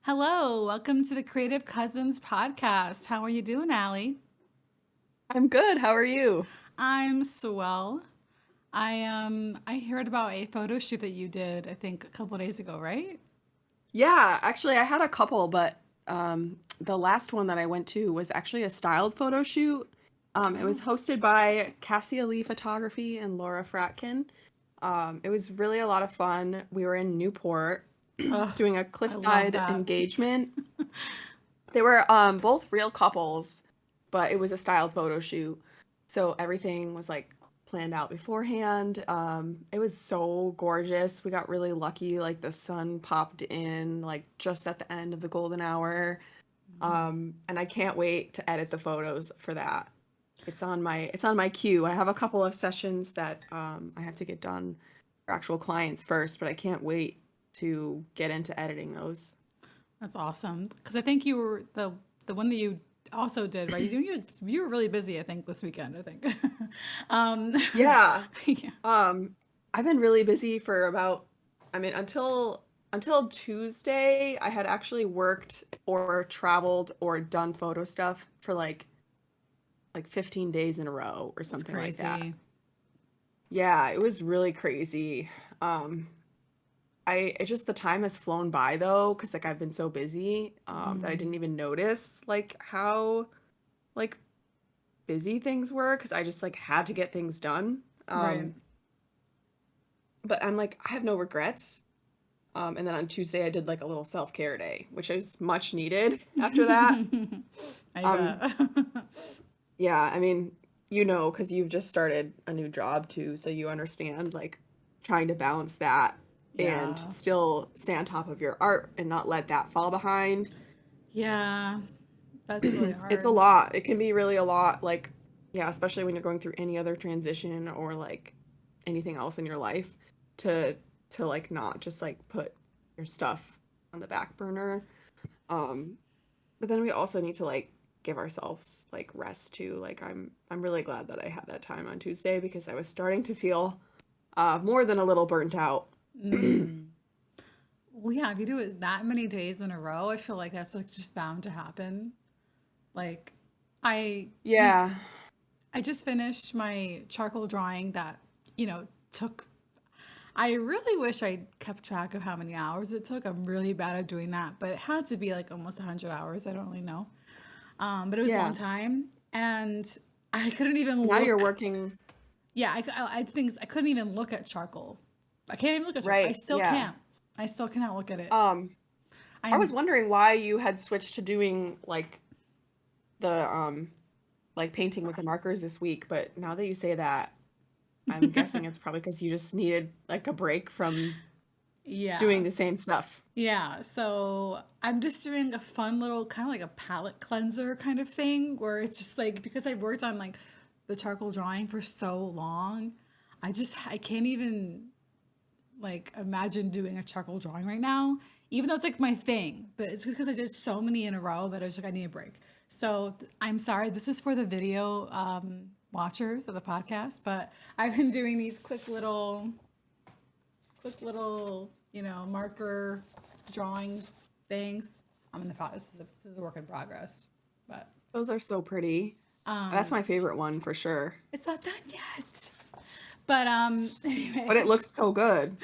Hello, welcome to the Creative Cousins podcast. How are you doing, Allie? I'm good. How are you? I'm swell. I heard about a photo shoot that you did, I think a couple days ago, right? Yeah, actually, I had a couple, but the last one that I went to was actually a styled photo shoot. It was Oh, hosted by Cassia Lee Photography and Laura Fratkin. It was really a lot of fun. We were in Newport oh, doing a I love cliffside that. engagement. They were both real couples, but it was a styled photo shoot. So everything was like planned out beforehand. It was so gorgeous. We got really lucky. Like the sun popped in like just at the end of the golden hour. And I can't wait to edit the photos for that. It's on my queue. I have a couple of sessions that I have to get done for actual clients first, but I can't wait to get into editing those. That's awesome. Because I think you were the one that you also did, right? You were really busy, I think, this weekend, I think. um, Yeah. yeah. I've been really busy for about, I mean, until Tuesday, I had actually worked or traveled or done photo stuff for like 15 days in a row or That's something like that. crazy. Yeah, it was really crazy. Um, it's just the time has flown by though, because like I've been so busy that I didn't even notice like how like busy things were because I just like had to get things done. Right. But I'm like, I have no regrets. And then on Tuesday, I did like a little self-care day, which is much needed after that. I Um, bet. yeah, I mean, because you've just started a new job too, so you understand like trying to balance that and Yeah. still stay on top of your art and not let that fall behind. Yeah. That's really It's a hard. lot. It can be really a lot, like, yeah, especially when you're going through any other transition or like anything else in your life to like not just like put your stuff on the back burner. Um, but then we also need to like give ourselves like rest too. Like I'm really glad that I had that time on Tuesday because I was starting to feel more than a little burnt out. Well, yeah, if you do it that many days in a row, I feel like that's like just bound to happen. Like, I we Yeah. I just finished my charcoal drawing that, took. I really wish I kept track of how many hours it took. I'm really bad at doing that, but it had to be like almost 100 hours. I don't really know. But it was a long Yeah. time, and I couldn't even Now you're look. working Yeah, I think I couldn't even look at charcoal. I can't even look at charcoal. I right. still Yeah. can't. I still cannot look at it. Um, I was I'm wondering why you had switched to doing like the like painting with the markers this week, but now that you say that, I'm guessing it's probably because you just needed like a break from doing Yeah. the same stuff. Yeah. So I'm just doing a fun little kind of like a palette cleanser kind of thing where it's just like because I've worked on like the charcoal drawing for so long, I can't even like imagine doing a charcoal drawing right now, even though it's like my thing. But it's just because I did so many in a row that I was like, I need a break. So I'm sorry. This is for the video watchers of the podcast, but I've been doing these quick little, marker drawing things. I'm in the process. This is a work in progress, but Those are so pretty. That's my favorite one for sure. it's not done yet. But But it anyway, looks so good.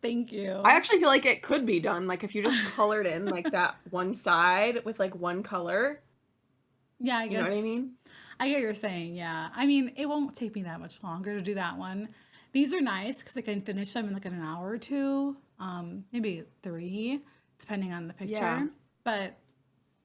thank I you. actually feel like it could be done. Like if you just colored in like that one side with like one color, Yeah, I you know what I guess mean? I get what you're saying. Yeah, I mean, it won't take me that much longer to do that one. These are nice because I can finish them in like an hour or two, maybe three, depending on the Yeah. picture. But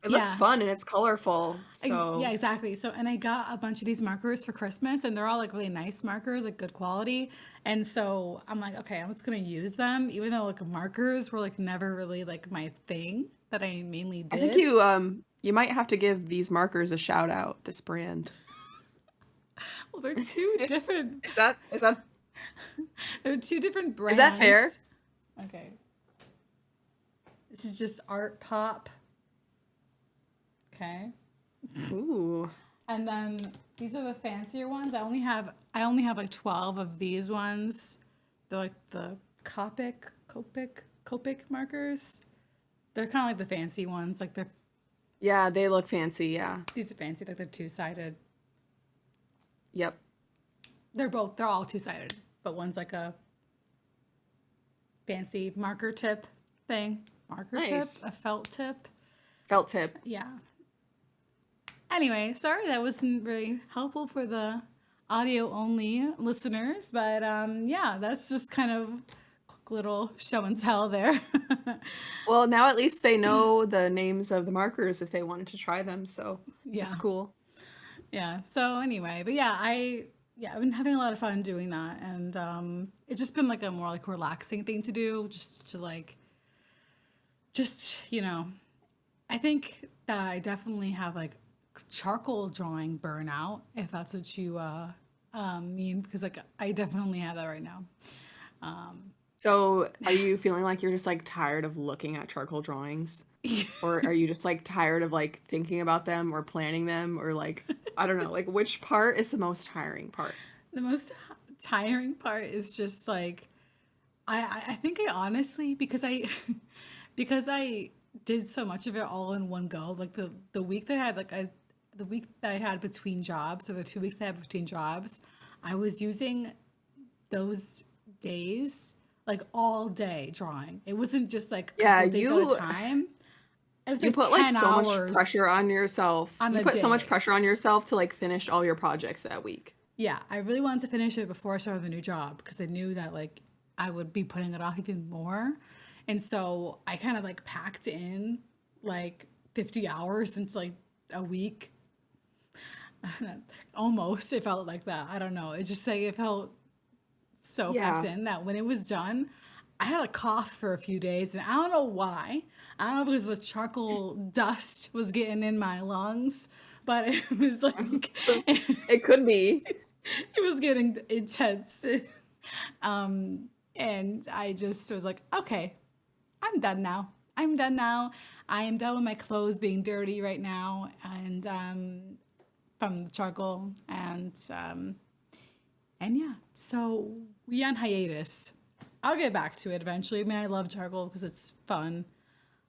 It looks yeah, fun and it's colorful. Yeah, So, exactly. So, and I got a bunch of these markers for Christmas, and they're all like really nice markers, like good quality. And so I'm like, okay, I'm just gonna use them, even though like markers were like never really like my thing that I mainly I think did. you might have to give these markers a shout out, this brand. Well, they're two different. Is that They're two different is that fair? brands. Okay, this is just Art Pop. Okay, Ooh. and then these are the fancier ones. I only have like 12 of these ones. They're like the Copic markers. They're kind of like the fancy ones. Like Yeah, they look fancy. Yeah. these are fancy, like they're two-sided. Yep. They're all two-sided, but one's like a fancy marker tip thing. Marker tip, Nice. a felt tip. Felt tip. Yeah. Anyway, sorry that wasn't really helpful for the audio only listeners, but yeah, that's just kind of quick little show and tell there. Well, now at least they know the names of the markers if they wanted to try them, so that's Yeah. cool. Yeah. So anyway, but yeah, I've been having a lot of fun doing that, and it's just been like a more like relaxing thing to do, just to like just I think that I definitely have like charcoal drawing burnout, if that's what you mean, because like I definitely have that right now. So, are you feeling like you're just like tired of looking at charcoal drawings? Or are you just like tired of like thinking about them or planning them or like I don't know, like which part is the most tiring part? The most tiring part is just like I think I honestly, because I because I did so much of it all in one go. Like the week that I had the week that I had between jobs, or the 2 weeks that I had between jobs, I was using those days like all day drawing. It wasn't just like a Yeah, couple days at a time. It was you like put like 10 so much hours pressure on yourself. on You a put so much day. pressure on yourself to like finish all your projects that week. Yeah, I really wanted to finish it before I started the new job because I knew that like I would be putting it off even more. And so I kind of like packed in like 50 hours into like a week. Almost it felt like that. I don't know. It just like it felt so packed Yeah. in that when it was done, I had a cough for a few days, and I don't know why. I don't know, because the charcoal dust was getting in my lungs, but it was like It could be. it was getting intense. And I just was like, okay, I'm done now. I'm done now. I am done with my clothes being dirty right now, and from the charcoal, and yeah. So we on hiatus. I'll get back to it eventually. I mean, I love charcoal because it's fun,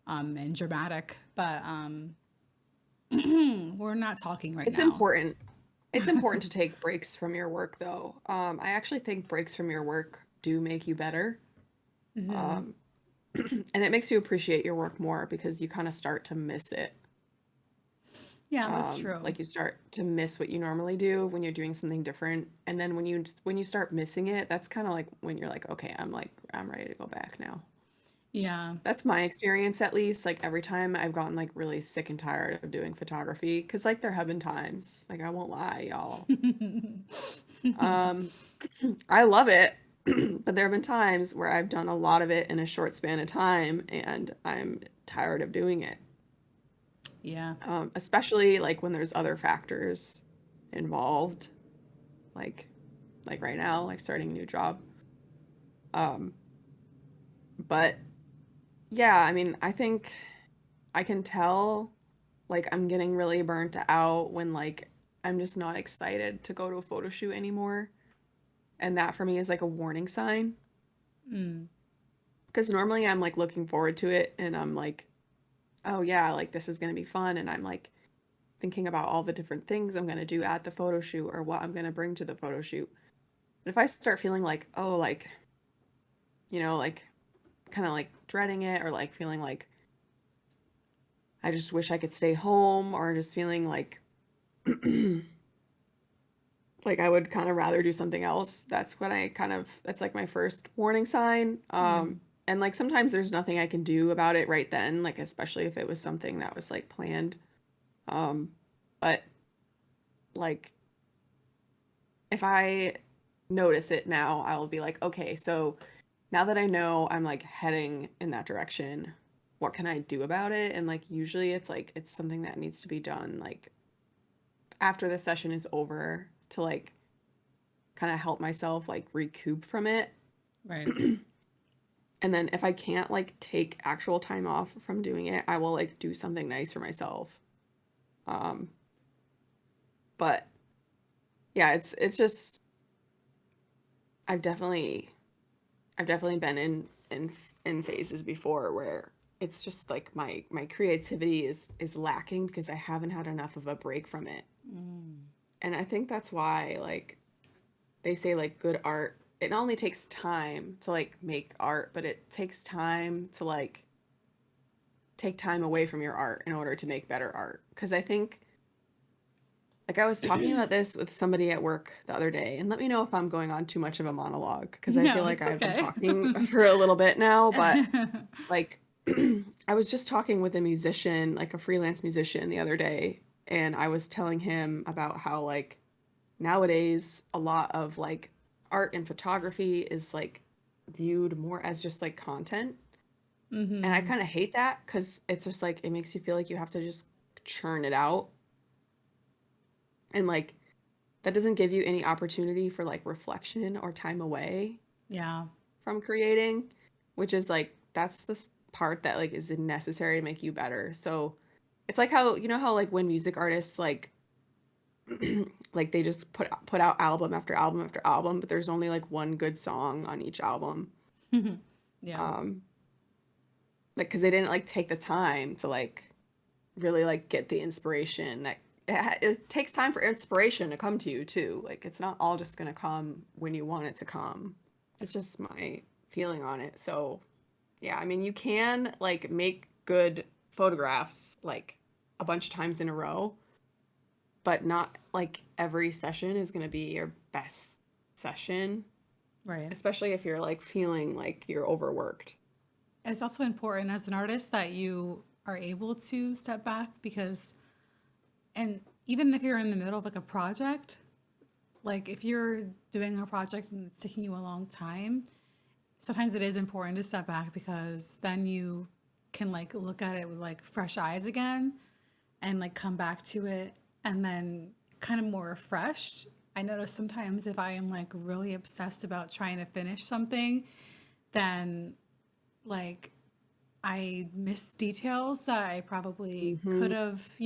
and dramatic, but we're not talking right It's now. important. It's important to take breaks from your work though. I actually think breaks from your work do make you better. Um, and it makes you appreciate your work more because you kind of start to miss it. Yeah, that's true. Like you start to miss what you normally do when you're doing something different. And then when you start missing it, that's kind of like when you're like, okay, I'm ready to go back now. Yeah. That's my experience at least. Like every time I've gotten like really sick and tired of doing photography, because like there have been times, like I won't lie, y'all. Um, I love it, but there have been times where I've done a lot of it in a short span of time and I'm tired of doing it. Yeah. Especially like when there's other factors involved, like like right now, like starting a new job. Um, but yeah, I mean, I think I can tell like I'm getting really burnt out when like I'm just not excited to go to a photo shoot anymore. And that for me is like a warning sign. Because normally I'm like looking forward to it and I'm like, oh yeah, like this is going to be fun. And I'm like thinking about all the different things I'm going to do at the photo shoot or what I'm going to bring to the photo shoot. But if I start feeling like, oh, like, like kind of like dreading it or like feeling like I just wish I could stay home or just feeling like I would kind of rather do something else. That's like my first warning sign. And like sometimes there's nothing I can do about it right then, like especially if it was something that was like planned. Um, but like if I notice it now, I will be like, okay, so now that I know I'm like heading in that direction, what can I do about it? And like usually it's something that needs to be done like after the session is over to like kind of help myself like recoup from it. Right. And then if I can't like take actual time off from doing it, I will like do something nice for myself. Um, but yeah, it's just I've definitely been in phases before where it's just like my creativity is lacking because I haven't had enough of a break from it. Mm. And I think that's why like they say like good art, it not only takes time to like make art, but it takes time to like take time away from your art in order to make better art. Because I think, like, I was talking about this with somebody at work the other day, and let me know if I'm going on too much of a monologue, because I feel No, like it's I've been okay. talking for a little bit now, but like, I was just talking with a musician, like a freelance musician the other day, and I was telling him about how, like, nowadays a lot of like art and photography is like viewed more as just like content. And I Hmm. kind of hate that because it's just like it makes you feel like you have to just churn it out. And like that doesn't give you any opportunity for like reflection or time away Yeah. from creating, which is like that's the part that like is necessary to make you better. So it's like how you know how like when music artists like like they just put out album after album after album, but there's only like one good song on each album. Yeah. Um like cuz they didn't like take the time to like really like get the inspiration that it takes time for inspiration to come to you too. Like it's not all just going to come when you want it to come. It's just my feeling on it. So, yeah, I mean, you can like make good photographs like a bunch of times in a row, but not like every session is going to be your best session, Right. especially if you're like feeling like you're overworked. It's also important as an artist that you are able to step back because, and even if you're in the middle of like a project, like if you're doing a project and it's taking you a long time, sometimes it is important to step back because then you can like look at it with like fresh eyes again and like come back to it and then kind of more refreshed. I notice sometimes if I am like really obsessed about trying to finish something, then like I miss details that I probably could Hmm. have,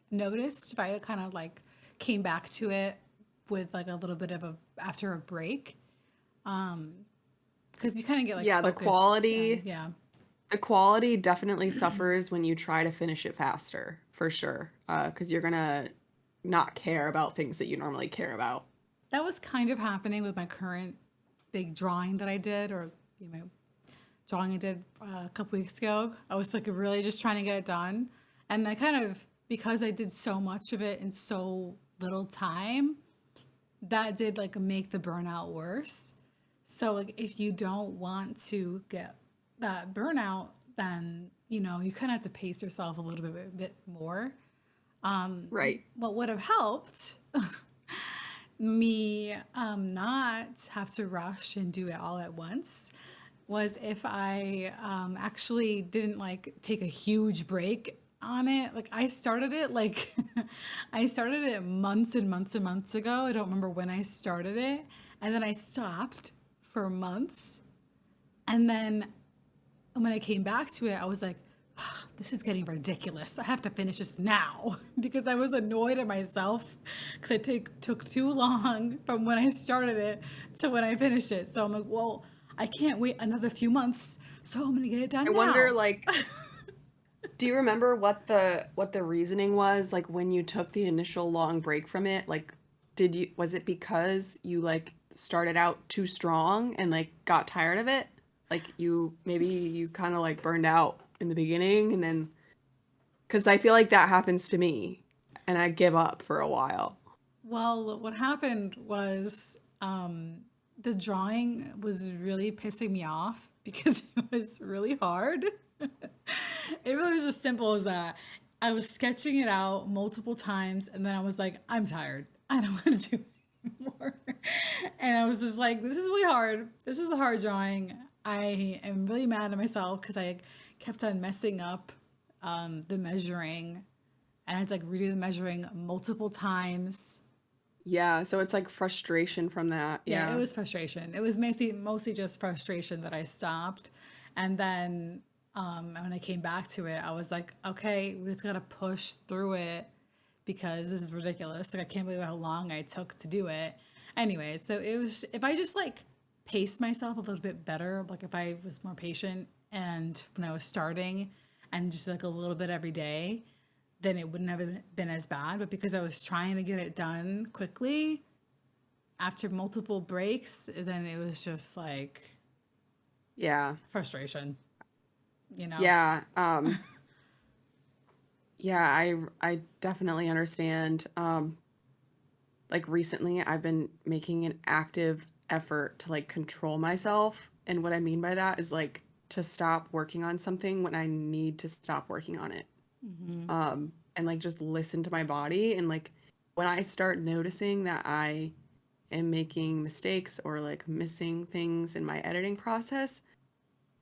noticed if I kind of like came back to it with like a little bit of a after a break because you kind of get like Yeah, focused and yeah. the quality definitely suffers when you try to finish it faster, for sure. Because you're gonna not care about things that you normally care about. That was kind of happening with my current big drawing that I did or my drawing I did a couple weeks ago. I was like really just trying to get it done. And I kind of, because I did so much of it in so little time, that did like make the burnout worse. So like if you don't want to get that burnout, then you kind of have to pace yourself a little bit more. Right. What would have helped me not have to rush and do it all at once was if I actually didn't like take a huge break on it. Like I started it like I started it months and months and months ago. I don't remember when I started it. And then I stopped for months. And then when I came back to it, I was like, "Ah, this is getting ridiculous. I have to finish this now because I was annoyed at myself because took too long from when I started it to when I finished it. So I'm like, well, I can't wait another few months, so I'm gonna get it I done wonder, now. like, do you remember what the reasoning was, like when you took the initial long break from it? Like, did you was it because you like started out too strong and like got tired of it? Like you maybe you kind of like burned out in the beginning and then because I feel like that happens to me and I give up for a while. Well, what happened was the drawing was really pissing me off because it was really hard. It really was as simple as that. I was sketching it out multiple times and then I was like, I'm tired. I don't want to do it anymore. And I was just like, this is really hard. This is a hard drawing. I am really mad at myself because I kept on messing up the measuring and I had to like redo the measuring multiple times. Yeah, so it's like frustration from that. Yeah, it Yeah. was frustration. It was mostly just frustration that I stopped. And then when I came back to it, I was like, okay, we just gotta push through it because this is ridiculous. Like I can't believe how long I took to do it. Anyway, so it was if I just like paced myself a little bit better, like if I was more patient and when I was starting and just like a little bit every day, then it wouldn't have been as bad. But because I was trying to get it done quickly after multiple breaks, then it was just like Yeah. frustration, you know? Yeah. Yeah, I definitely understand. Like recently I've been making an active effort to like control myself. And what I mean by that is like to stop working on something when I need to stop working on it. And like just listen to my body. And like when I start noticing that I am making mistakes or like missing things in my editing process,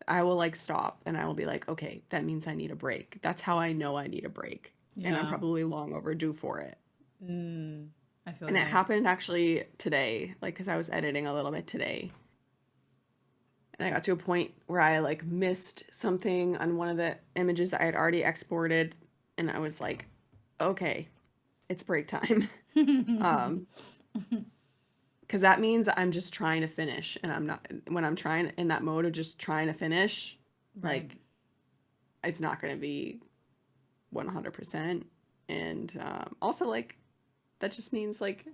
I will like stop and I will be like, okay, that means I need a break. That's how I know I need a break. And I'm Yeah, probably long overdue for it. I feel And it you. happened actually today, like, because I was editing a little bit today. And I got to a point where I like missed something on one of the images that I had already exported. And I was like, okay, it's break time. Um, because that means I'm just trying to finish. And I'm not, when I'm trying in that mode of just trying to finish, Right. like, it's not going to be 100%. And also, like, that just means, like,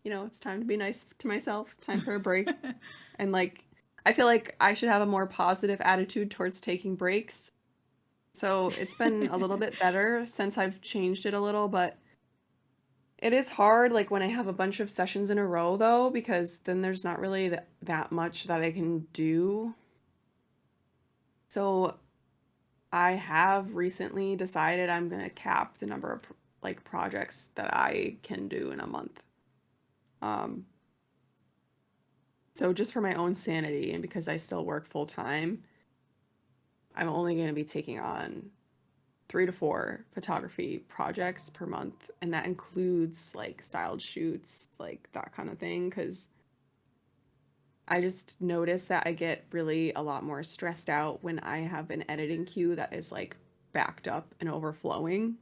it's time to be nice to myself, time for a break. And, like, I feel like I should have a more positive attitude towards taking breaks. So it's been a little bit better since I've changed it a little, but it is hard, like, when I have a bunch of sessions in a row, though, because then there's not really that much that I can do. So I have recently decided I'm going to cap the number of like projects that I can do in a month. Um, so just for my own sanity and because I still work full time, I'm only going to be taking on 3 to 4 photography projects per month, and that includes like styled shoots, like that kind of thing. Because I just notice that I get really a lot more stressed out when I have an editing queue that is like backed up and overflowing.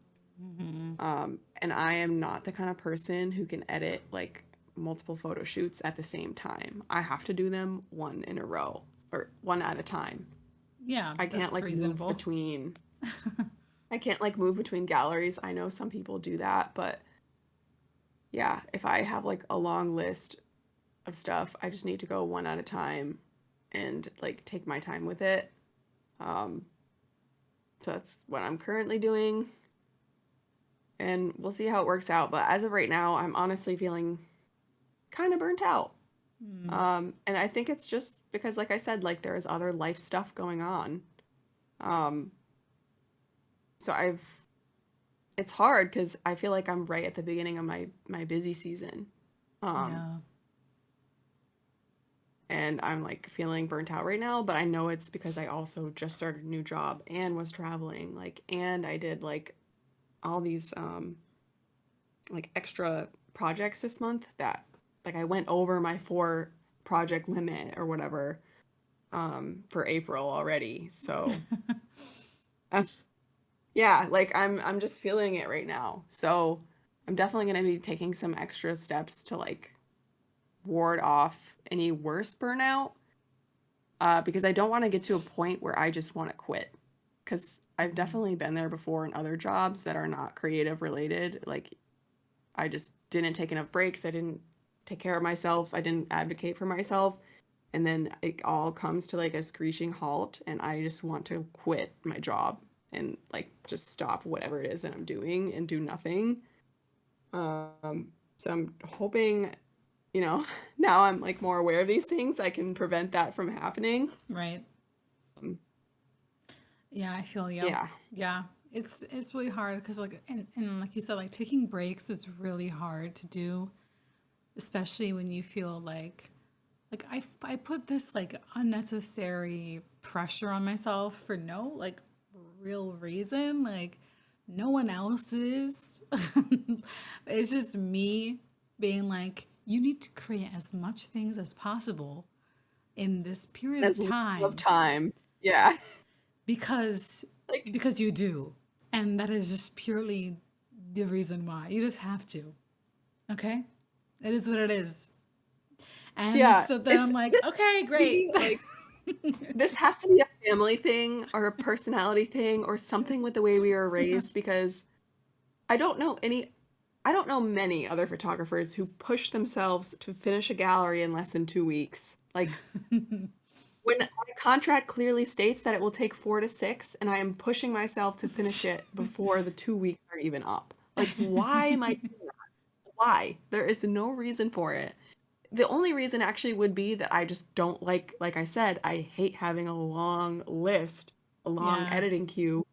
And I am not the kind of person who can edit like multiple photo shoots at the same time. I have to do them one in a row or one at a time. Yeah, I can't that's like move reasonable. between I can't like move between galleries. I know some people do that, but yeah, if I have like a long list of stuff, I just need to go one at a time and like take my time with it. Um, so that's what I'm currently doing, and we'll see how it works out. But as of right now, I'm honestly feeling kind of burnt out. And I think it's just because, like I said, like there is other life stuff going on. Um, so it's hard because I feel like I'm right at the beginning of my busy season. Um, Yeah. and I'm like feeling burnt out right now, but I know it's because I also just started a new job and was traveling, like, and I did like all these like extra projects this month that like I went over my 4 project limit or whatever for April already. So uh, yeah, like I'm just feeling it right now. So I'm definitely going to be taking some extra steps to like ward off any worse burnout, because I don't want to get to a point where I just want to quit. Because I've definitely been there before in other jobs that are not creative related. Like, I just didn't take enough breaks. I didn't take care of myself. I didn't advocate for myself. And then it all comes to like a screeching halt. And I just want to quit my job and like just stop whatever it is that I'm doing and do nothing. Um, so I'm hoping, now I'm like more aware of these things, I can prevent that from happening. Right. Um, Yeah, I feel you. yeah. Yeah. It's really hard because like and like you said, like taking breaks is really hard to do, especially when you feel like I put this like unnecessary pressure on myself for no like real reason. Like no one else is. It's just me being like, you need to create as much things as possible in this period of As little of time time. Yeah. because Like, because you do. And that is just purely the reason why. You just have to. Okay? It is what it is. And yeah. so then I'm like, okay, great. Speaking like, This has to be a family thing or a personality thing or something with the way we were raised because I don't know any I don't know many other photographers who push themselves to finish a gallery in less than 2 weeks. Like, when my contract clearly states that it will take 4 to 6, and I am pushing myself to finish it before the 2 weeks are even up. Like, why am I doing that? Why? There is no reason for it. The only reason actually would be that I just don't like I said, I hate having a long list, a long Yeah, editing queue,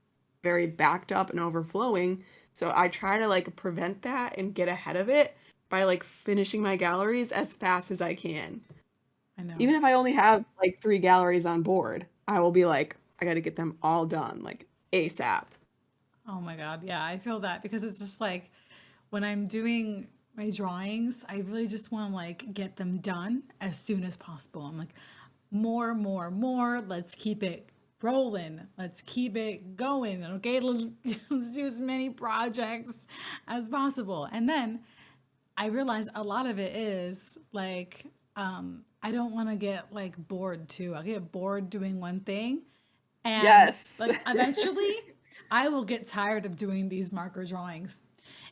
very backed up and overflowing. So I try to like prevent that and get ahead of it by like finishing my galleries as fast as I can. I know. Even if I only have like 3 galleries on board, I will be like, I got to get them all done like ASAP. Oh my God. Yeah, I feel that because it's just like when I'm doing my drawings, I really just want to like get them done as soon as possible. I'm like, more, more, more. Let's keep it rolling. Let's keep it going. Okay, let's do as many projects as possible. And then I realize a lot of it is like, I don't want to get like bored too. I get bored doing one thing, and Yes. like eventually I will get tired of doing these marker drawings.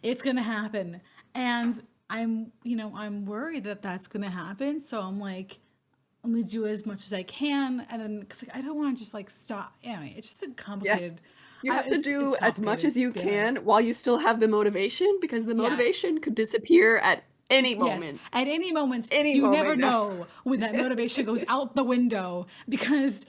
It's going to happen. And I'm worried that that's going to happen. So I'm like, I'm going to do as much as I can. And then, cause like, I don't want to just like stop. Anyway, it's just a Yeah. complicated, You have to it's do as much complicated as you feeling. can while you still have the motivation because the Yes. motivation could disappear at any Yes. moment. At any moment, Any you never moment now. know when that motivation goes out the window because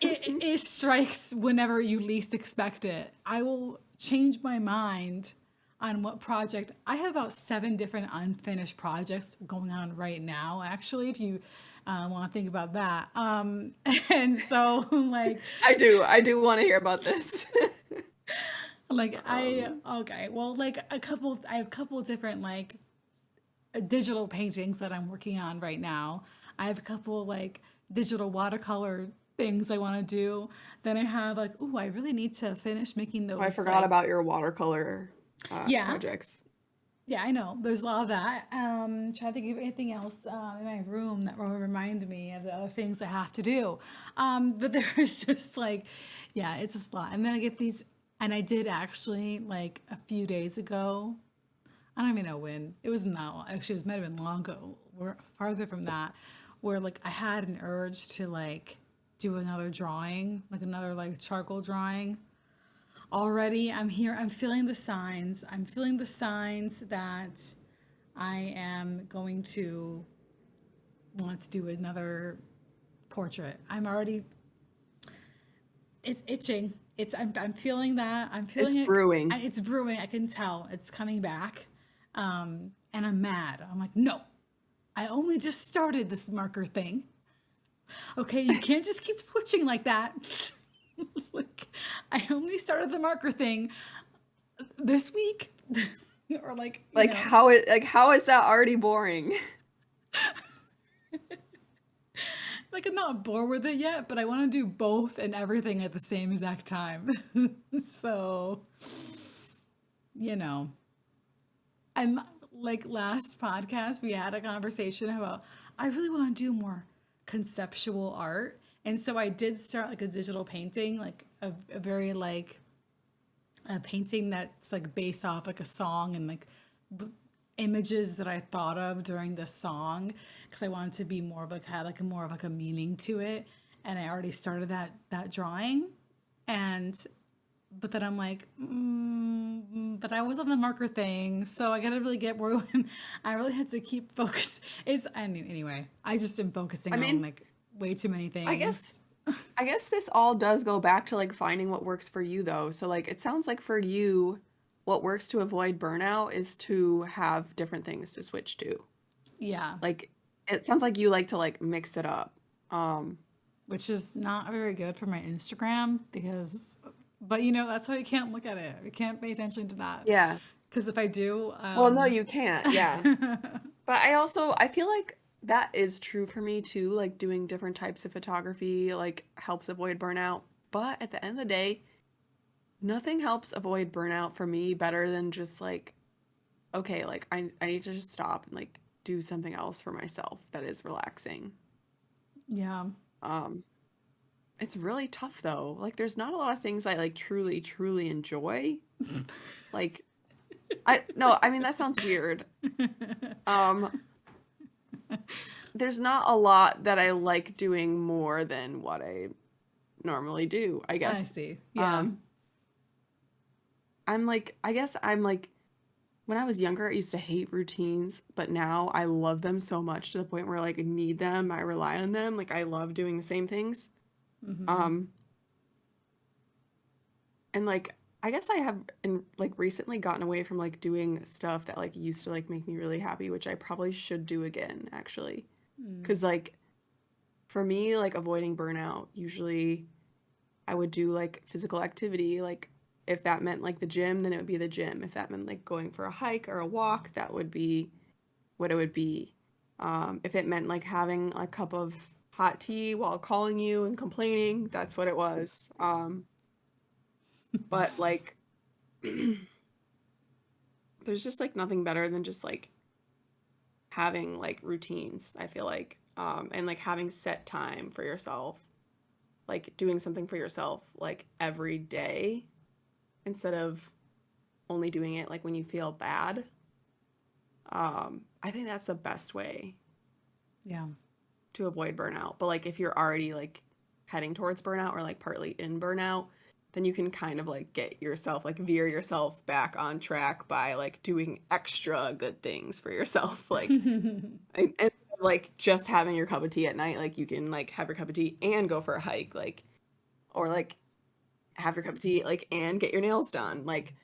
it strikes whenever you least expect it. I will change my mind on what project. I have about 7 different unfinished projects going on right now, actually, if you want to think about that. And so, like, I do want to hear about this. Um, okay, well, like I have a couple different, like, digital paintings that I'm working on right now. I have a couple like digital watercolor things I want to do. Then I have like, ooh, I really need to finish making I those forgot like, about your watercolor yeah, projects. yeah, I know. There's a lot of that. Trying to think of anything else in my room that will remind me of the other things I have to do. But there's just like, yeah, it's just a lot. And then I get these, and I did actually like a few days ago. I don't even know when. It wasn't that long. Actually, it was, might have been long ago. We're farther from that, where like I had an urge to like do another drawing, like another like charcoal drawing. Already, I'm here. I'm feeling the signs. I'm feeling the signs that I am going to want to do another portrait. I'm already. It's itching. I'm feeling that. I'm It's feeling it. brewing. It's brewing. I can tell it's coming back. And I'm mad. I'm like, no, I only just started this marker thing. Okay, you can't just keep switching like that. Like, I only started the marker thing this week, or like, How is that already boring? like I'm not bored with it yet, but I want to do both and everything at the same exact time. So, you know, and like last podcast, we had a conversation about I really want to do more conceptual art. And so I did start like a digital painting, like a very like a painting that's like based off like a song and like images that I thought of during the song because I wanted to be more of like had like a more of like a meaning to it. And I already started that drawing, and but then I'm like, but I was on the marker thing, so I gotta really get more. I really had to keep focus. It's I mean anyway, I just am I focusing on mean, like way too many I guess things. I guess this all does go back to like finding what works for you though. So like it sounds like for you, what works to avoid burnout is to have different things to switch to. Yeah, Like it sounds like you like to like mix it up. Um, which is not very good for my Instagram because, but you know that's why I can't look at it. I can't pay attention to that yeah. because if I do, Well, no, you can't. Yeah. But I feel like that is true for me too, like doing different types of photography like helps avoid burnout. But at the end of the day, nothing helps avoid burnout for me better than just like, okay, like I need to just stop and like do something else for myself that is relaxing. yeah. Um, it's really tough though. Like there's not a lot of things I like truly, truly enjoy. Like I no, I mean that sounds weird. Um, there's not a lot that I like doing more than what I normally do, I I guess. see. Yeah. Um, I guess I'm like, when I was younger, I used to hate routines, but now I love them so much to the point where like I need them, I rely on them. Like I love doing the same things. Mm-hmm. Um, and like I guess I have in like recently gotten away from like doing stuff that like used to like make me really happy, which I probably should do again, actually. Mm. 'Cause like for me, like avoiding burnout, usually I would do like physical activity. Like if that meant like the gym, then it would be the gym. If that meant like going for a hike or a walk, that would be what it would be. If it meant like having a cup of hot tea while calling you and complaining, that's what it was. But like, there's just like nothing better than just like having like routines, I feel like, and like having set time for yourself, like doing something for yourself like every day instead of only doing it like when you feel bad. I think that's the best way Yeah. to avoid burnout. But like if you're already like heading towards burnout or like partly in burnout, then you can kind of like get yourself like veer yourself back on track by like doing extra good things for yourself. Like and like just having your cup of tea at night, like you can like have your cup of tea and go for a hike, like or like have your cup of tea like and get your nails done. Like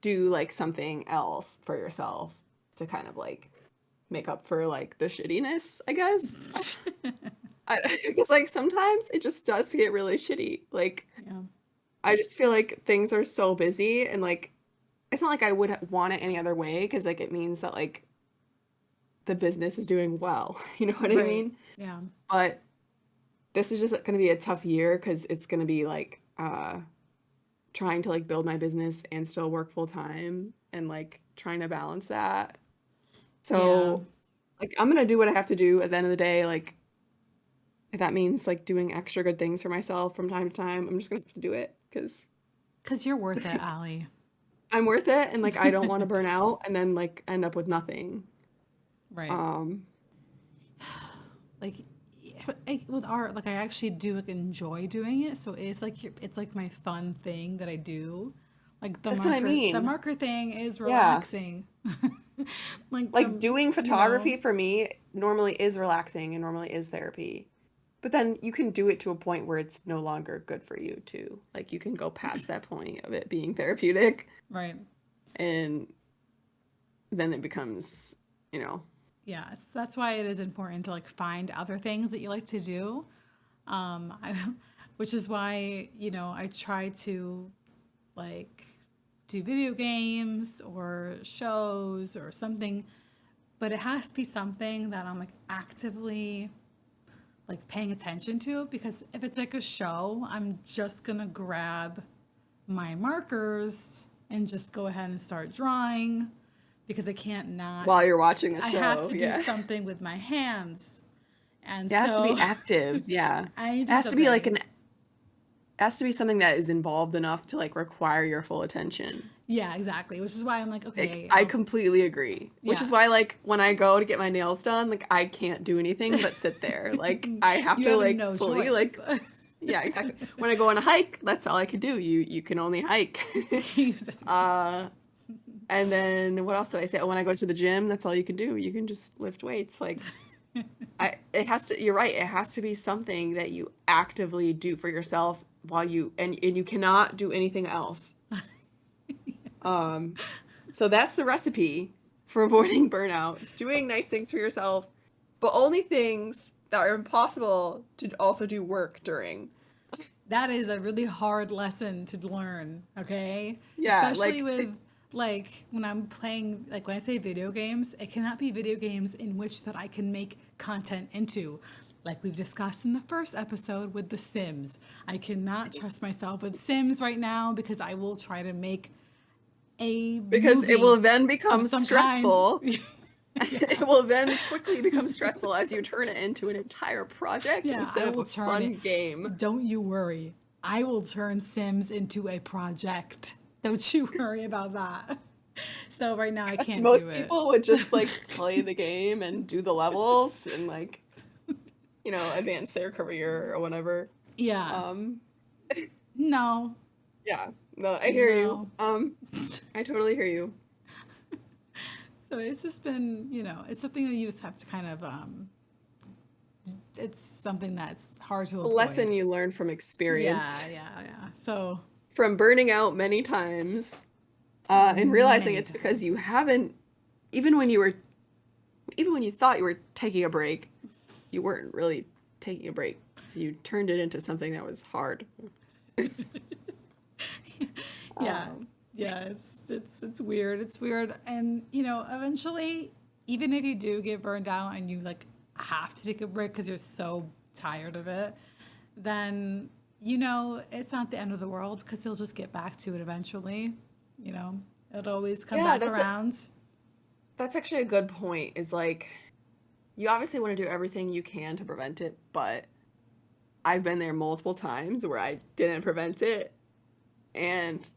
do like something else for yourself to kind of like make up for like the shittiness, I guess. Because like sometimes it just does get really shitty. Like Yeah. I just feel like things are so busy and like it's not like I would want it any other way because like it means that like the business is doing well. You know what I Right. mean? Yeah. But this is just going to be a tough year because it's going to be like trying to like build my business and still work full time and like trying to balance that. Yeah. So like I'm gonna do what I have to do at the end of the day. Like if that means like doing extra good things for myself from time to time, I'm just gonna have to do it because Because you're worth it, Allie. I'm worth it and like I don't want to burn out and then like end up with nothing. Right. Um, Like with art, like I actually do like enjoy doing it. So it's like it's like my fun thing that I do. Like that's what I the mean. marker thing is Yeah. relaxing. Like Like the doing you know photography for me normally is relaxing and normally is therapy. But then you can do it to a point where it's no longer good for you too. Like you can go past that point of it being therapeutic right. and then it becomes, you know, Yeah, so that's why it is important to like find other things that you like to do. I, which is why, I try to like do video games or shows or something, but it has to be something that I'm like actively like paying attention to because if it's like a show, I'm just gonna grab my markers and just go ahead and start drawing because I can't not. while you're watching a I have show. to do Yeah. something with my hands. And It has to be so active. Yeah. It I need to do has to be like something. it has to be something that is involved enough to like require your full attention. Yeah, exactly. Which is why I'm like, Like okay, I completely agree. Which yeah, is why like when I go to get my nails done, like I can't do anything but sit there. Like I have you to have like no fully choice. like yeah, exactly. When I go on a hike, that's all I can do. You can only hike. Exactly. uh and then what else did I say? Oh, when I go to the gym, that's all you can do. You can just lift weights. Like it has to, you're right. It has to be something that you actively do for yourself while and you cannot do anything else. Um, so that's the recipe for avoiding burnout. It's doing nice things for yourself, but only things that are impossible to also do work during. That is a really hard lesson to learn, okay? Yeah, Especially with like when I'm playing like when I say video games, it cannot be video games in which that I can make content into. Like we've discussed in the first episode with The Sims. I cannot trust myself with Sims right now because I will try to make a because it will movie then of become some kind. stressful. Yeah. It will then quickly become stressful as you turn it into an entire project Yeah, instead I of will a turn it. fun game. Don't you worry. I will turn Sims into a project. Don't you worry about that. So right now I Yes, can't do most it. people would just like play the game and do the levels and like, advance their career or whatever. Yeah. Um, No. yeah, no, I hear you. No. I totally hear you. So it's just been, it's something that you just have to kind of it's something that's hard to A lesson avoid. you learn from experience, Yeah, yeah, yeah. So from burning out many times, and realizing many it's because you times. haven't, even when you were, even when you thought you were taking a break, you weren't really taking a break. So you turned it into something that was hard. Yeah. Um, Yeah, it's weird. It's weird. And eventually, even if you do get burned out and you like have to take a break because you're so tired of it, then it's not the end of the world because you'll just get back to it eventually. You know, it'll always come yeah, back around. that's actually a good point. Is like you obviously want to do everything you can to prevent it, but I've been there multiple times where I didn't prevent it, and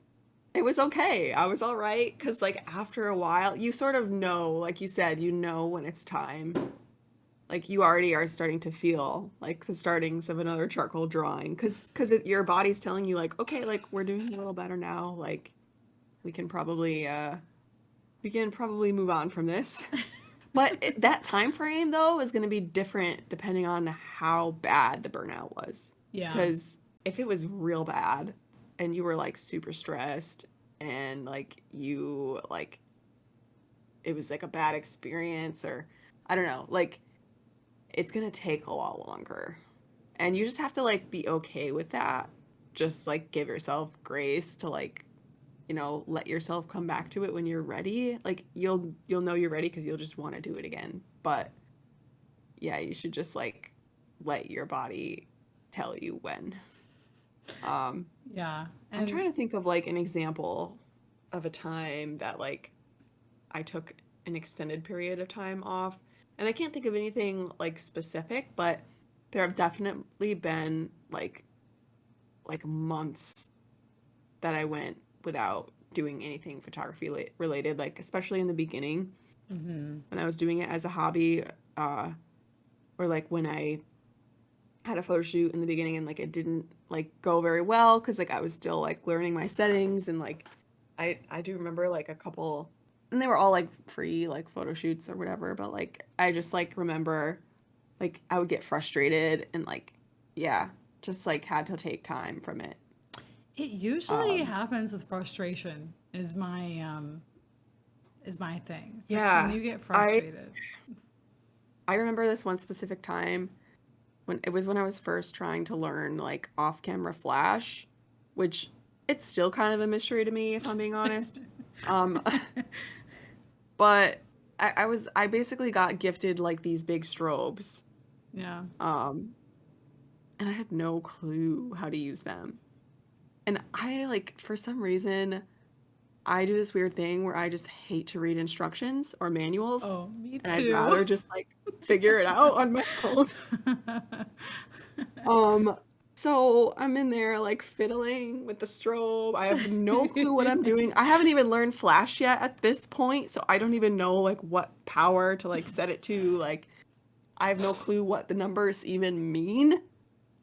it was okay. I was all right because like after a while, you sort of know, like you said, when it's time. Like you already are starting to feel like the startings of another charcoal drawing because your body's telling you like, okay, like we're doing a little better now. Like we can probably move on from this. But that time frame though is going to be different depending on how bad the burnout was. Yeah. Because if it was real bad and you were like super stressed and like you like it was like a bad experience or I don't know, like it's going to take a lot longer. And you just have to like be okay with that. Just like give yourself grace to like let yourself come back to it when you're ready. Like you'll know you're ready because you'll just want to do it again. But yeah, you should just like let your body tell you when. Um, Yeah. I'm And trying to think of like an example of a time that like I took an extended period of time off. And I can't think of anything like specific, but there have definitely been like months that I went without doing anything photography related, like especially in the beginning when I was doing it as a hobby, uh, or like when I had a photo shoot in the beginning and like it didn't like go very well because like I was still like learning my settings and like I do remember like a couple and they were all like free like photo shoots or whatever, but like I just like remember like I would get frustrated and like yeah, just like had to take time from it. it usually Um, happens with frustration is my thing. It's like when yeah, you get I frustrated. I remember this one specific time when I was first trying to learn like off-camera flash, which it's still kind of a mystery to me if I'm being honest. Um, but I basically got gifted like these big strobes. Yeah. Um, and I had no clue how to use them. And I like for some reason I do this weird thing where I just hate to read instructions or manuals Oh, me and I'd too. rather just like figure it out on my own. Um, so I'm in there like fiddling with the strobe. I have no clue what I'm doing. I haven't even learned Flash yet at this point, so I don't even know like what power to like set it to. Like I have no clue what the numbers even mean.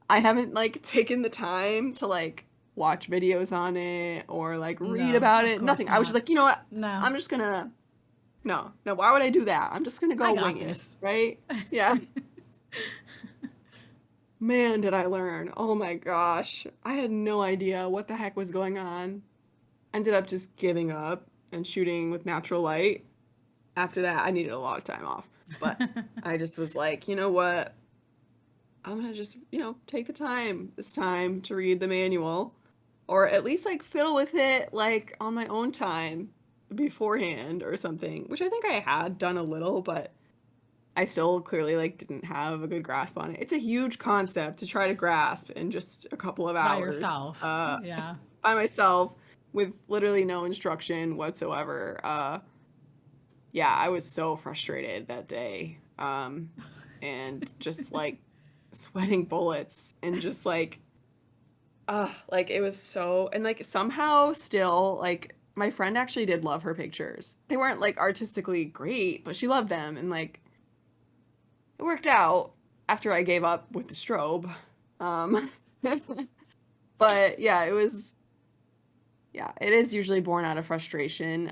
I haven't like taken the time to like watch videos on it or like read No, about of it. course Nothing. I was just not. like, you know what? No, I'm just gonna no, why would I do that? I'm just gonna I go got wing it, this. right? Yeah. Man, did I learn. Oh my gosh. I had no idea what the heck was going on. Ended up just giving up and shooting with natural light. After that, I needed a lot of time off. But I just was like, you know what? I'm gonna just, take the time this time to read the manual. Or at least like fiddle with it like on my own time beforehand or something. Which I think I had done a little, but I still clearly like didn't have a good grasp on it. It's a huge concept to try to grasp in just a couple of By hours yourself. Yeah. by myself with literally no instruction whatsoever. yeah, I was so frustrated that day. And just like sweating bullets and just like it was so, and like somehow still like my friend actually did love her pictures. They weren't like artistically great, but she loved them, and like it worked out after I gave up with the strobe. Um, but yeah, yeah, it is usually born out of frustration,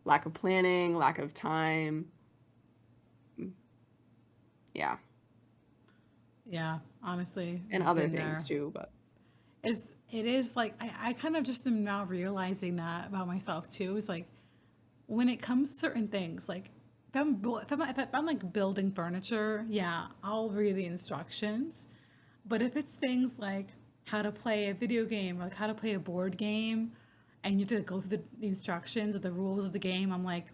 lack of planning, lack of time. Yeah, Yeah, honestly, and we've other been things there. too, but It is like I kind of just am now realizing that about myself too. Is like when it comes to certain things, like if I'm like building furniture, yeah, I'll read the instructions. But if it's things like how to play a video game, like how to play a board game, and you have to go through the instructions or the rules of the game, I'm like,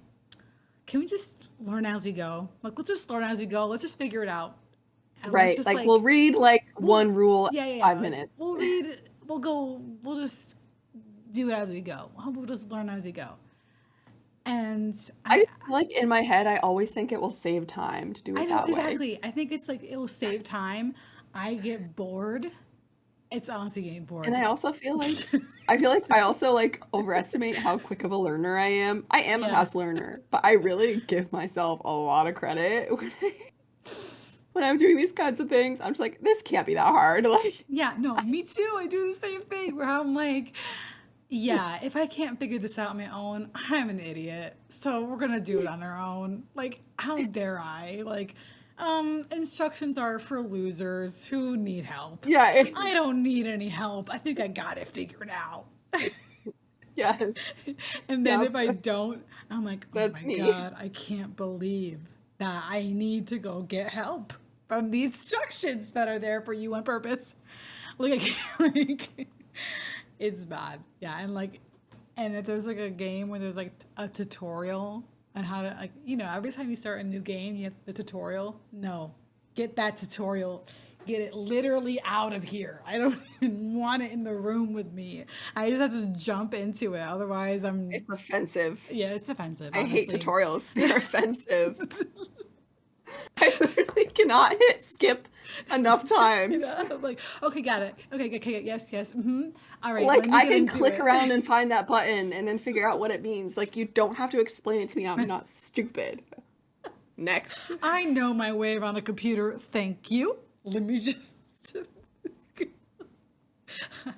can we just learn as we go? Like, let's just learn as we go. Let's just figure it out. And let's right, just like we'll like, read like we'll, one rule yeah, yeah, every yeah. 5 Like, minutes. we'll read, we'll go, we'll just do it as we go. We'll just learn as we go. And I just feel like in my head, I always think it will save time to do I it know that way. exactly. I think it's like it will save time. I get bored. It's honestly getting And bored. I feel like I also like overestimate how quick of a learner I am. I am a Yeah. fast learner, but I really give myself a lot of credit when I'm doing these kinds of things. I'm just like, this can't be that hard. Like, Yeah, no, me too. I do the same thing where I'm like, yeah, if I can't figure this out on my own, I'm an idiot. So we're gonna do it on our own. Like, how dare I? Like, instructions are for losers who need help. yeah, I don't need any help. I think I got it figured out. yes, And then yep, if I don't, I'm like, oh that's my me. God, I can't believe that I need to go get help from the instructions that are there for you on purpose. Like, I can't, like, it's bad. Yeah. And like, and if there's like a game where there's like a tutorial on how to, like, every time you start a new game, you have the tutorial. No, get that tutorial. Get it literally out of here. I don't even want it in the room with me. I just have to jump into it. Otherwise, It's offensive. yeah, it's offensive, I hate honestly. tutorials. They're offensive. I literally cannot hit skip enough times. Like, okay, got it. Okay, okay, yes, yes. All right, Like let me I get can into click it. around and find that button and then figure out what it means. Like you don't have to explain it to me. I'm not stupid. Next. I know my way around a computer. Thank you. Let me just.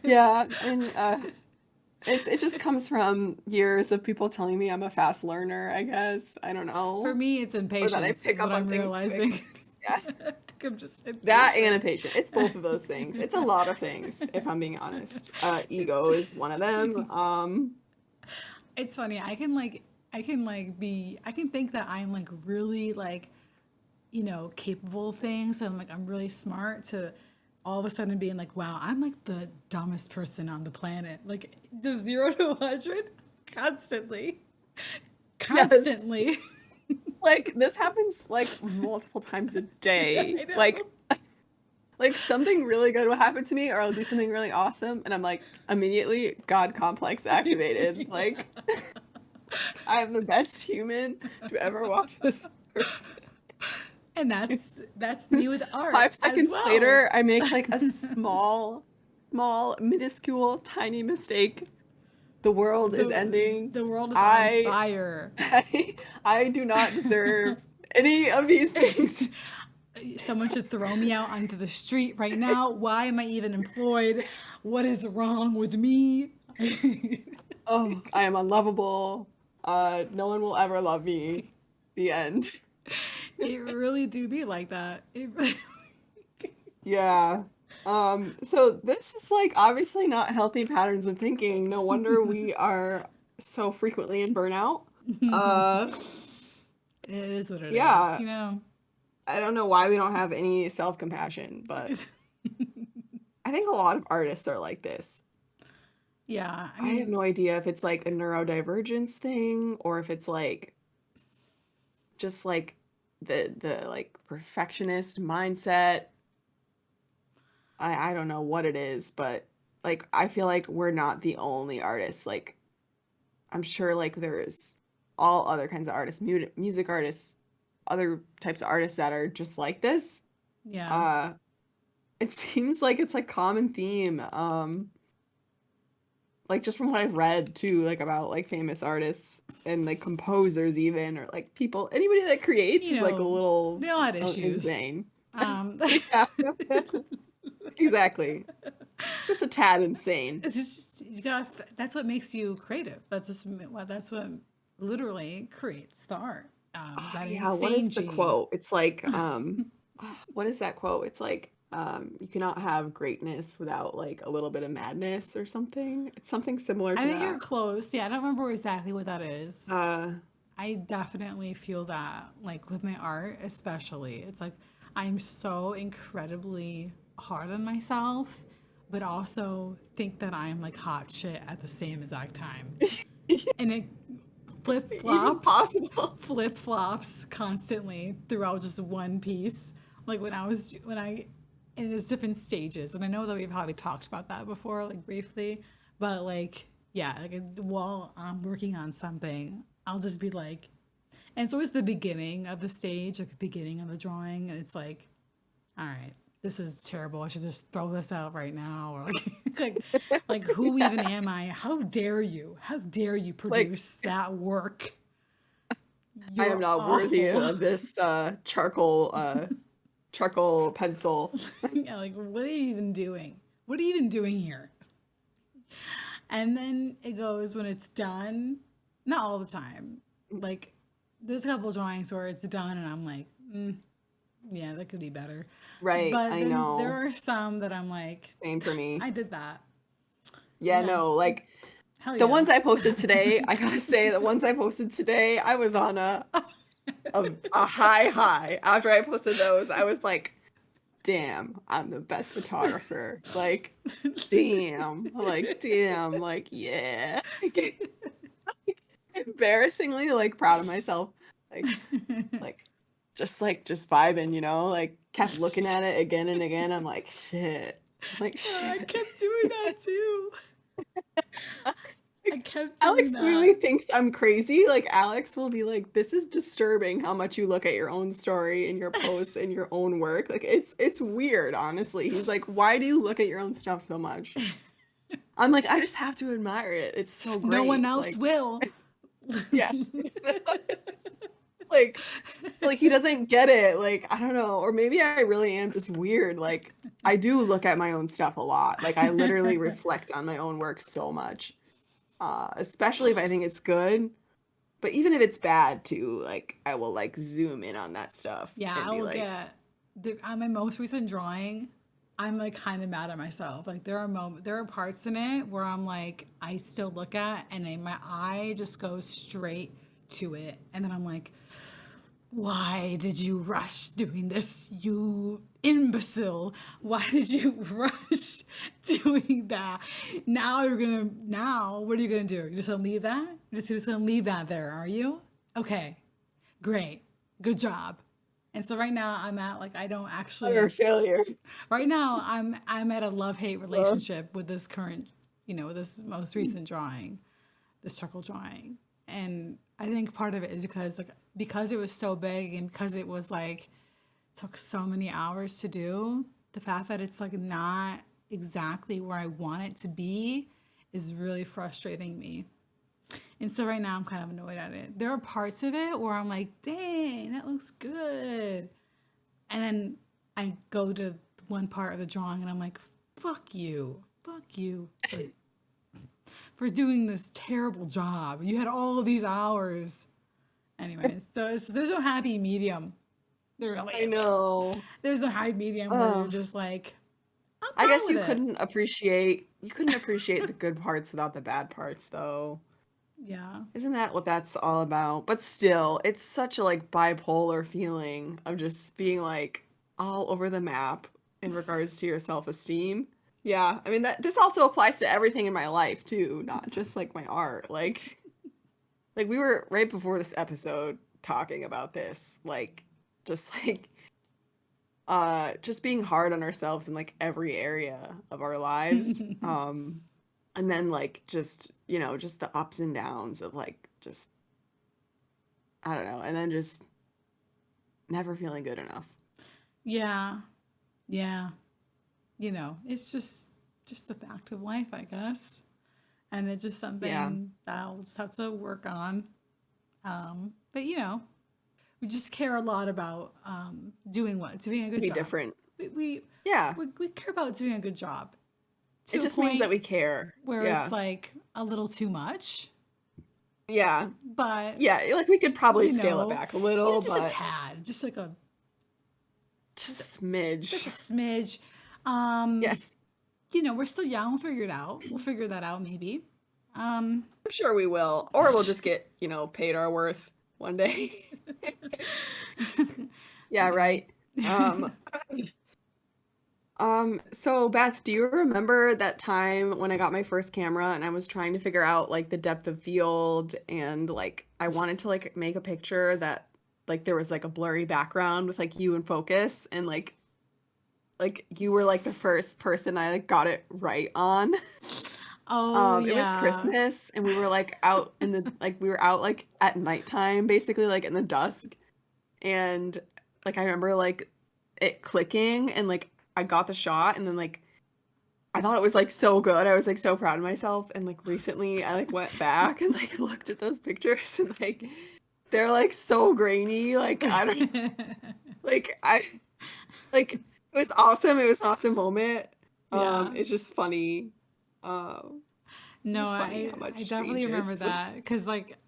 Yeah, and it just comes from years of people telling me I'm a fast learner, I guess. I don't For know. me, it's Or that I impatience, pick is what up on I'm things quick. realizing. Yeah. I'm just That and impatient. impatient. It's both of those things. It's a lot of things, if I'm being honest. Ego is one of them. It's funny. I can think that I'm like really like, capable of things and like I'm really smart to all of a sudden being like, wow, I'm like the dumbest person on the planet. Like just 0 to 100 constantly. Yes. Constantly. Like this happens like multiple times a day. I Like know. like something really good will happen to me or I'll do something really awesome and I'm like immediately God complex activated. Yeah. Like I am the best human to ever walk this earth. And that's me with art Five as seconds well. later, I make like a small, minuscule, tiny mistake. The world is The ending. the world is on I fire. I, I do not deserve any of these things. Someone should throw me out onto the street right now. Why am I even employed? What is wrong with me? Oh, I am unlovable. No one will ever love me. The end. It really do be like that. Yeah. So this is like obviously not healthy patterns of thinking. No wonder we are so frequently in burnout. Uh, It is what it is, yeah. you know. I don't know why we don't have any self-compassion, but I think a lot of artists are like this. Yeah, I I have mean, no idea if it's like a neurodivergence thing or if it's like just like the like perfectionist mindset. I don't know what it is, but I feel like we're not the only artists. Like I'm sure like there's all other kinds of artists, music artists, other types of artists that are just like this. Yeah. Uh, it seems like it's like common theme. Like just from what I've read too, like about like famous artists and like composers even, or like people, anybody that creates You is like a know, little they all had issues. insane. Um, Yeah, exactly. It's just a tad insane. it's just you got. That's what makes you creative. That's what literally creates the art. Oh, That yeah, what is insane the gene. quote? It's like, what is that quote? It's like, you cannot have greatness without like a little bit of madness or something. It's something similar I to think you're that. close. Yeah, I don't remember exactly what that is. Uh, I definitely feel that, like with my art, especially. It's like I'm so incredibly hard on myself, but also think that I'm like hot shit at the same exact time. And it is flip it even flops, possible? flip flops constantly throughout just one piece. Like and there's different stages. And I know that we've probably talked about that before, like briefly, but like, yeah, like while I'm working on something, I'll just be like, and it's always the beginning of the stage, like the beginning of the drawing. And it's like, all right, this is terrible. I should just throw this out right now. Or like who even am I? How dare you? How dare you Like, produce that work? I am You're not worthy awful. of this charcoal pencil. Yeah, like what are you even doing? What are you even doing here? And then it goes when it's done, not all the time. Like there's a couple drawings where it's done and I'm like, yeah, that could be better. Right, But I then there know. are some that I'm like, Same for me. I did that. Yeah, Yeah, no, like hell the yeah. ones I posted today, I gotta say, the ones I posted today, I was on a high. After I posted those, I was like, damn, I'm the best photographer. Like, damn, like, yeah. Embarrassingly, like, proud of myself. Like, like, just vibing, you know? Like, kept looking at it again and again. I'm like, shit. I'm like, I shit. kept doing that too. I Like, kept doing Alex that. really thinks I'm crazy. Like, Alex will be like, "This is disturbing how much you look at your own story and your posts and your own work." Like, it's weird, honestly. He's like, "Why do you look at your own stuff so much?" I'm like, "I just have to admire it. It's so No one great." else Like, will. yeah. Like he doesn't get it. Like, I don't know, or maybe I really am just weird. Like, I do look at my own stuff a lot. Like, I literally reflect on my own work so much. Especially if I think it's good. But even if it's bad too, like I will like zoom in on that stuff Yeah, and I be will like, get on my most recent drawing. I'm like kind of mad at myself. Like there are parts in it where I'm like, I still look at and my eye just goes straight to it, and then I'm like, why did you rush doing this, you imbecile? Why did you rush doing that? Now what are you gonna do? You're just gonna leave that? You're just gonna leave that there, are you? Okay, great, good job. And so right now I'm at like I don't utter actually. failure. Right now I'm at a love hate Uh, relationship with this current, with this most recent drawing, this charcoal drawing. And I think part of it is because it was so big and because it was like took so many hours to do, the fact that it's like not exactly where I want it to be is really frustrating me. And so right now I'm kind of annoyed at it. There are parts of it where I'm like, dang, that looks good. And then I go to one part of the drawing and I'm like, fuck you. Fuck you for doing this terrible job. You had all of these hours. Anyways, so there's no happy medium. There really I isn't. know. There's no happy medium where you're Oh, just like, I'm I fine guess with it. you couldn't appreciate the good parts without the bad parts though. Yeah. Isn't that what that's all about? But still, it's such a like bipolar feeling of just being like all over the map in regards to your self-esteem. Yeah, I mean that this also applies to everything in my life too, not just like my art. Like we were right before this episode talking about this, like just like just being hard on ourselves in like every area of our lives. And then like just, just the ups and downs of like just I don't know, and then just never feeling good enough. Yeah. Yeah. It's just the fact of life, I guess. And it's just Yeah, something that I'll just have to work on. But we just care a lot about doing what? Doing a to good be job. different. We, we, Yeah, we care about doing a good job it to a just means that point we care. where it's Yeah, like a little too much. yeah, But, yeah. Like we could probably you scale it know, back a little, just a but tad, just like just, just just a smidge. smidge. Yeah, We're still young. We'll figure it out. We'll figure that out maybe. I'm sure we will, or we'll just get paid our worth one day. Yeah, Yeah. right. Um, so Beth, do you remember that time when I got my first camera and I was trying to figure out like the depth of field and like I wanted to like make a picture that like there was like a blurry background with like you in focus and like you were like the first person I like got it right on. Oh It was yeah. Christmas and we were like out in the like we were out like at nighttime basically like in the dusk and like I remember like it clicking and like I got the shot and then like I thought it was like so good. I was like so proud of myself. And like recently I like went back and like looked at those pictures and like they're like so grainy. Like I don't like I like it was awesome. It was an awesome moment. Yeah. It's just funny. It's No, just funny how I much definitely remember changes. that because like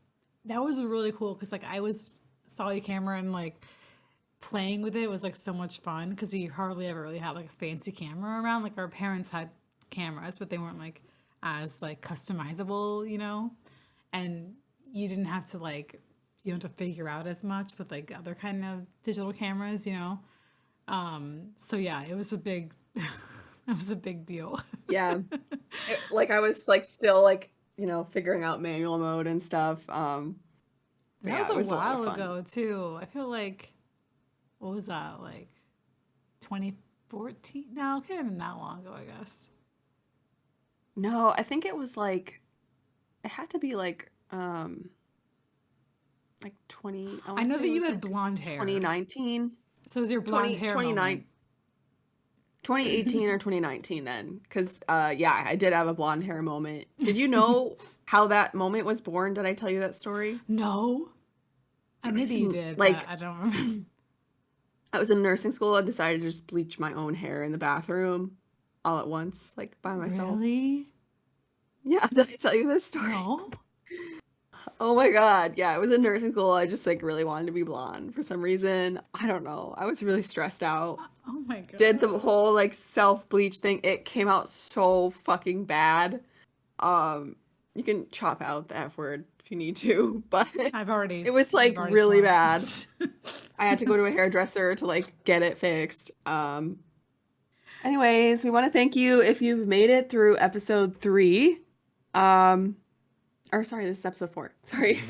that was really cool because like I was saw your camera and like playing with it was like so much fun because we hardly ever really had like a fancy camera around. Like our parents had cameras, but they weren't like as like customizable. And you didn't have to like you don't have to figure out as much with like other kind of digital cameras. So yeah, it was a big that was a big deal. Yeah. Like I was like still like, figuring out manual mode and stuff. And But that was yeah, it a was a lot of while fun. ago too. I feel like what was that like 2014? No, it can't have been that long ago, I guess. No, I think it was like it had to be like 20, I I want to know say that it you was had like blonde hair, 2019, so it was your blonde 20 hair 29, moment. 2018 or 2019 then. Because yeah, I did have a blonde hair moment. Did you know how that moment was born? Did I tell you that story? No, maybe you did, but Like I don't remember. I was in nursing school. I decided to just bleach my own hair in the bathroom all at once, like by myself. Really? Yeah, did I tell you this story? No. Oh my God. Yeah, I was in nursing school. I just like really wanted to be blonde for some reason. I don't know. I was really stressed out. Oh my Did the god. whole like self-bleach thing. It came out so fucking bad. Um, you can chop out the F word if you need to, but it was like I've already really sworn. bad. I had to go to a hairdresser to like get it fixed. Anyways, we want to thank you if you've made it through episode 3. Um, or sorry, this is episode 4. Sorry.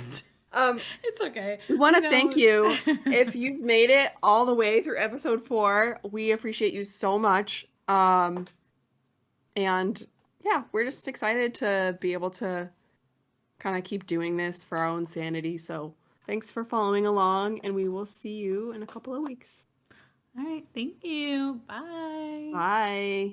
Um, It's okay. We want You to thank know, you if you've made it all the way through episode 4. We appreciate you so much. And yeah, we're just excited to be able to kind of keep doing this for our own sanity. So thanks for following along, and we will see you in a couple of weeks. all right. Thank you. Bye. Bye.